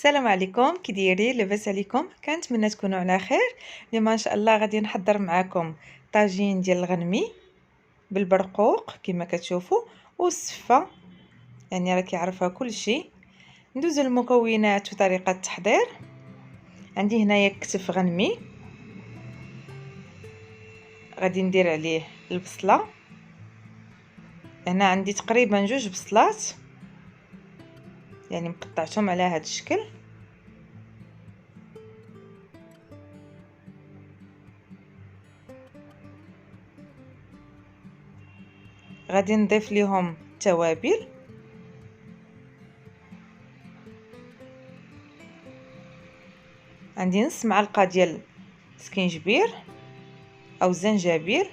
السلام عليكم، كي دايرين؟ لاباس عليكم؟ كنتمنى تكونوا على خير. اليوم ان شاء الله غادي نحضر معكم طاجين ديال الغنمي بالبرقوق كما كتشوفوا والسفه، يعني راه كيعرفها كل شيء. ندوزو المكونات وطريقه التحضير. عندي هنايا كتف غنمي، غادي ندير عليه البصله. هنا عندي تقريبا 2 بصلات، يعني مقطعتهم على هذا الشكل. غادي نضيف ليهم التوابل. عندي نص معلقه ديال سكينجبير او زنجبيل،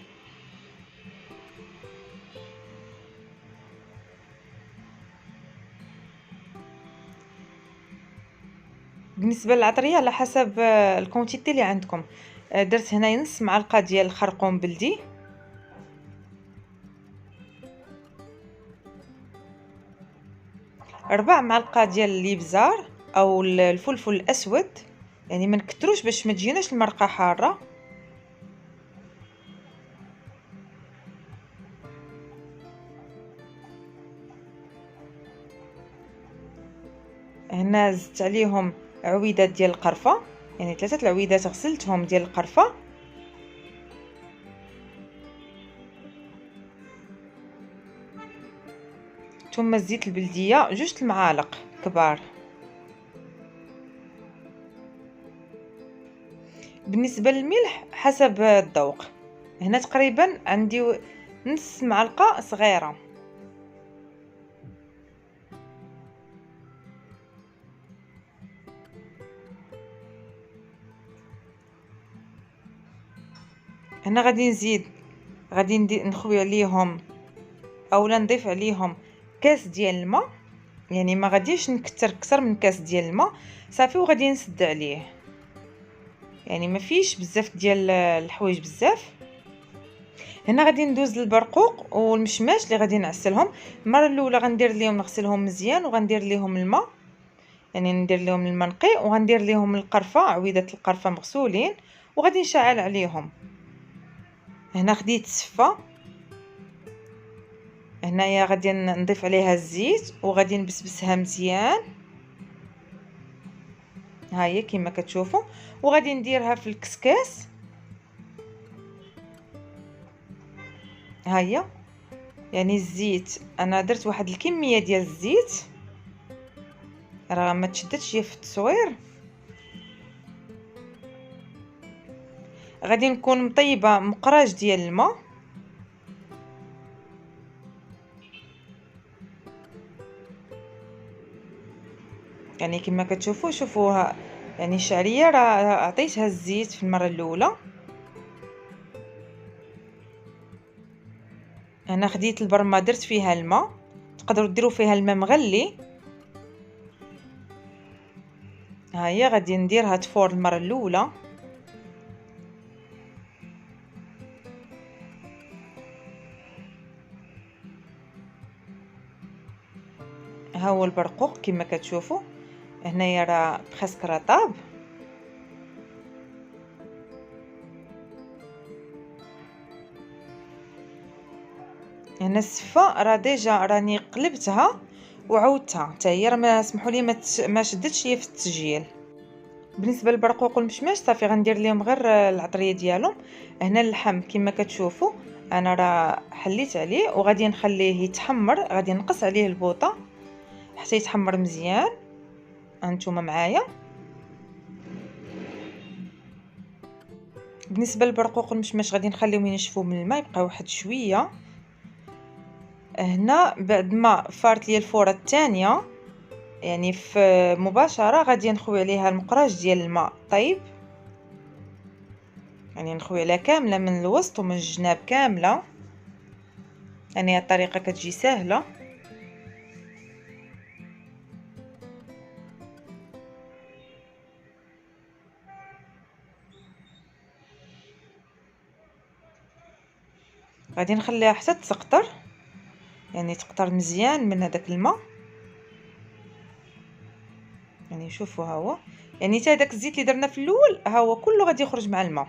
بالنسبه للعطريه على حسب الكونتيتي اللي عندكم. درت هنا نص معلقه ديال الخرقوم بلدي، ربع معلقه ديال الابزار او الفلفل الاسود، يعني ما نكتروش باش ما تجيناش المرقه حاره. هنا زدت عليهم عويدات ديال القرفه، يعني 3 العويدات غسلتهم ديال القرفه. ثم الزيت البلديه 2 المعالق كبار. بالنسبه للملح حسب الذوق، هنا تقريبا عندي نص معلقه صغيره. هنا غادي نخوي عليهم اولا نضيف عليهم كاس ديال الماء، يعني ما غاديش نكتر اكثر من كاس ديال الماء صافي، وغادي نسد عليه، يعني ما فيش بزاف ديال الحوايج بزاف. هنا غادي ندوز للبرقوق والمشماش اللي غادي نعسلهم. المره الاولى غندير ليهم نغسلهم مزيان وغندير ليهم الماء، يعني ندير لهم الماء نقي، وغندير ليهم القرفه، عويدات القرفه مغسولين، وغادي نشعل عليهم. هنا خديت السفه، هنايا غادي نضيف عليها الزيت وغادي نبسبسها مزيان، ها هي كما كتشوفوا، وغادي نديرها في الكسكاس. ها هي يعني الزيت انا درت واحد الكميه ديال الزيت، راه ما تشدتش هي في التصوير. غادي نكون مطيبه مقراج ديال الماء، يعني كما كتشوفوا. شوفوها يعني الشعريه راه عطيتها الزيت في المره الاولى. انا خديت البرمه درت فيها الماء، تقدروا ديروا فيها الماء مغلي. ها هي غادي نديرها تفور المره الاولى. ها هو البرقوق كما كتشوفوا، هنايا راه بريسك راه طاب. هنا السفه راه ديجا راني قلبتها وعودتها حتى هي، راه ما سمحوا لي ما شدتش هي في التسجيل. بالنسبه للبرقوق والمشماش صافي غندير لهم غير العطريه ديالهم. هنا اللحم كما كتشوفوا انا راه حليت عليه وغادي نخليه يتحمر، غادي نقص عليه البوطه حتى يتحمر مزيان. هانتوما معايا. بالنسبه للبرقوق والمشماش غادي نخليهم ينشفوا من الماء، يبقى واحد شويه. هنا بعد ما فارت لي الفوره الثانيه، يعني في مباشره غادي نخوي عليها المقراج ديال الماء طيب، يعني نخوي عليها كامله من الوسط ومن الجناب كامله، يعني الطريقه كتجي سهله. غادي نخليها حتى تسقطر، يعني تقطر مزيان من هذاك الماء. يعني شوفوا ها هو، يعني حتى داك الزيت اللي درنا في الاول ها هو كله غادي يخرج مع الماء.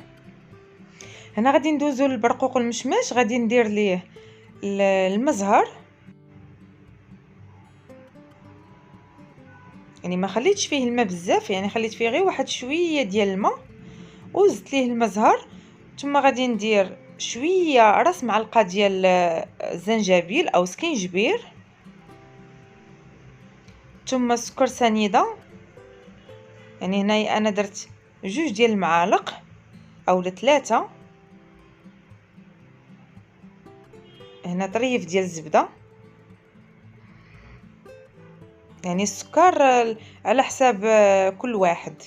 هنا غادي ندوزو للبرقوق المشماش، غادي ندير ليه المزهر، يعني ما خليتش فيه الماء بزاف، يعني خليت فيه غير واحد شويه ديال الماء وزدت ليه المزهر. ثم غادي ندير شويه راس معلقه ديال الزنجبيل او سكينجبير، ثم سكر سنيده، يعني هنايا انا درت 2 ديال المعالق اولا 3. هنا طريف ديال الزبده، يعني السكر على حساب كل واحد.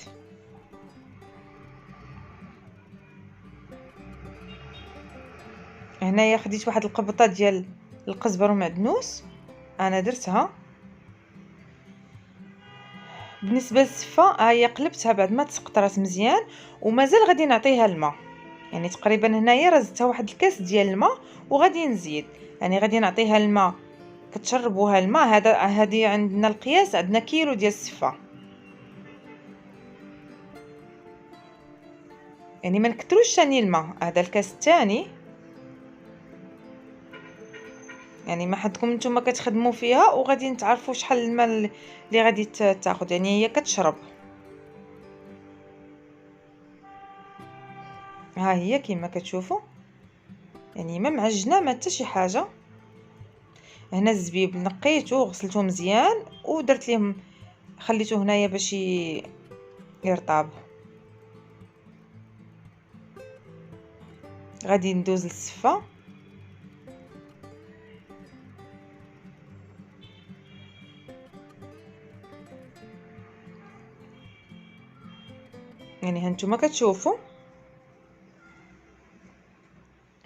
هنايا خديت واحد القبطه ديال القزبر ومعدنوس انا درتها. بالنسبه للسفه هي قلبتها بعد ما تسقطرات مزيان ومازال غادي نعطيها الماء، يعني تقريبا هنايا راه زدتها واحد الكاس ديال الماء وغادي نزيد، يعني غادي نعطيها الماء كتشربوها الماء. هذه عندنا القياس، عندنا كيلو ديال السفه، يعني ما نكثروش ثاني الماء. هذا الكاس الثاني، يعني ما حدكم نتوما كتخدموا فيها وغادي نتعرفوا شحال الماء اللي غادي تاخذ، يعني هي كتشرب. ها هي كما كتشوفوا، يعني ما معجنه ما حتى شي حاجه. هنا الزبيب نقيته وغسلته مزيان ودرت ليه خليته هنايا باش يرطب. غادي ندوز للسفه، يعني هانتوما كتشوفوا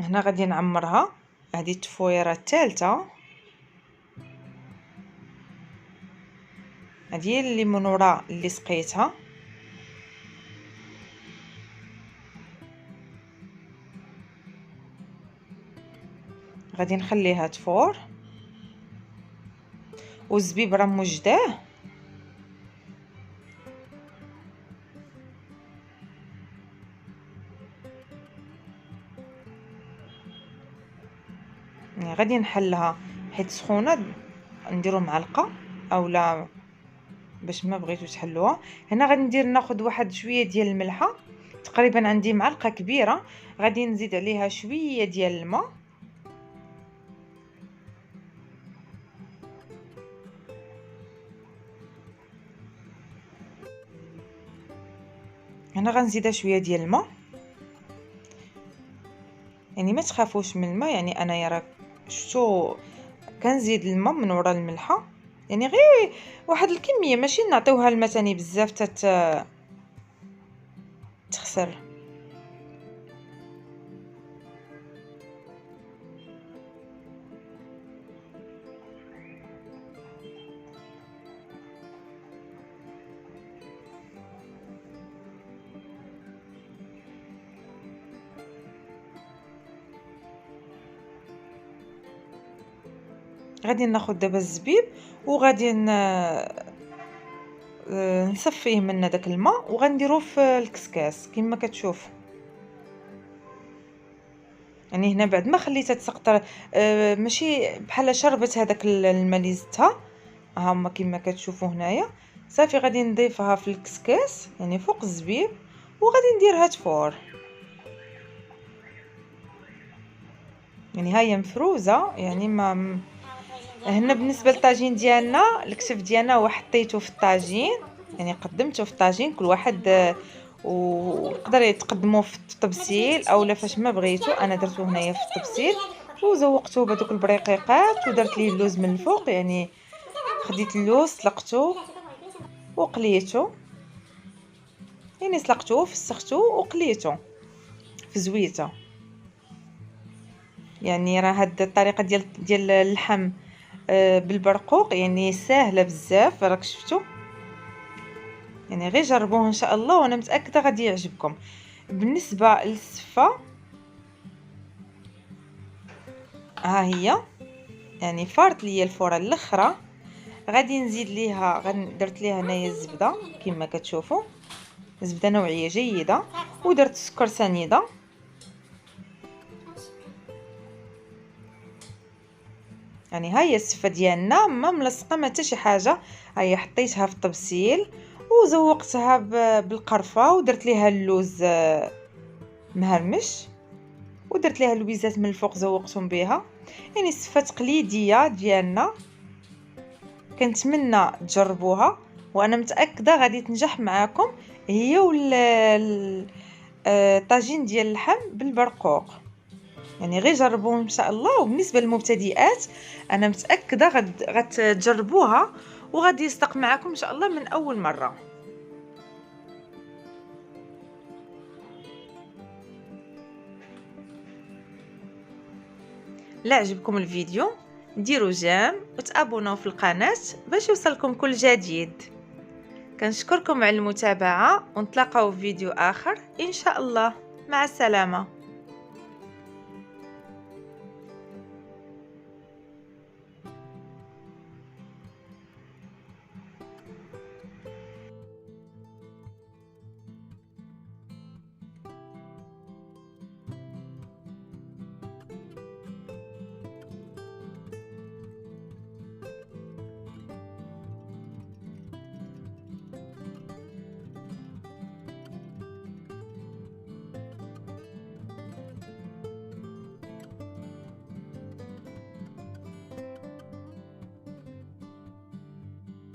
هنا غادي نعمرها. هذه التفويره الثالثه، هذه هي الليمونوره اللي سقيتها. غادي نخليها تفور والزبيب راه موجداه. يعني غادي نحلها حيت سخونه، نديرو معلقه اولا باش ما بغيتو تحلوها. هنا غادي ناخذ واحد شويه ديال الملحه، تقريبا عندي معلقه كبيره، غادي نزيد عليها شويه ديال الماء. هنا غنزيدها شويه ديال الماء، يعني ما تخافوش من الماء، يعني انا راه شفتو كنزيد الماء من وراء الملحه، يعني غير واحد الكميه، ماشي نعطيوها الماء ثاني بزاف تخسر. غادي ناخذ دابا الزبيب وغادي نصفيه من داك الماء وغنديروه في الكسكاس كما كتشوف. يعني هنا بعد ما خليتها تسقطر ماشي بحال شربت هذاك الماء اللي زدتها، ها هما كما كتشوفوا هنايا. صافي غادي نضيفها في الكسكاس يعني فوق الزبيب وغادي نديرها تفور. يعني هاهي مفروزه، يعني ما هنا بالنسبه للطاجين ديالنا الكتف ديالنا هو حطيته في الطاجين، يعني قدمته في الطاجين كل واحد ويقدر يتقدموا في التبسيل اولا فاش ما بغيتو. انا درته هنايا في التبسيل وزوقته بهذوك البريقيقات ودرت ليه اللوز من الفوق، يعني خديت اللوز سلقته وقليته، يعني سلقته فسخته وقليته في زويته. يعني راه هاد الطريقه ديال اللحم بالبرقوق يعني سهله بزاف، راك شفتوا، يعني غير جربوه ان شاء الله وانا متاكده غادي يعجبكم. بالنسبه للسفه ها هي، يعني فارت ليا الفوره الاخرى. غادي نزيد ليها، درت ليها هنايا الزبده كما كتشوفوا، زبده نوعيه جيده، ودرت السكر سنيده. يعني ها هي السفه ديالنا ما ملصقه ما حتى شي حاجه. هيا حطيتها في الطبسيل وزوقتها بالقرفه، ودرت ليها اللوز مهرمش، ودرت ليها اللويزات من الفوق زوقتهم بها. يعني السفه تقليديه ديالنا، كنتمنى تجربوها وانا متاكده غادي تنجح معاكم، هي طاجين ديال اللحم بالبرقوق. يعني غير جربوه ان شاء الله. وبالنسبه للمبتدئات انا متاكده غتجربوها وغادي يصدق معكم ان شاء الله من اول مره. لا عجبكم الفيديو ديروا جيم وتابوناو في القناه باش يوصلكم كل جديد. كنشكركم على المتابعه، ونتلاقاو في فيديو اخر ان شاء الله. مع السلامه.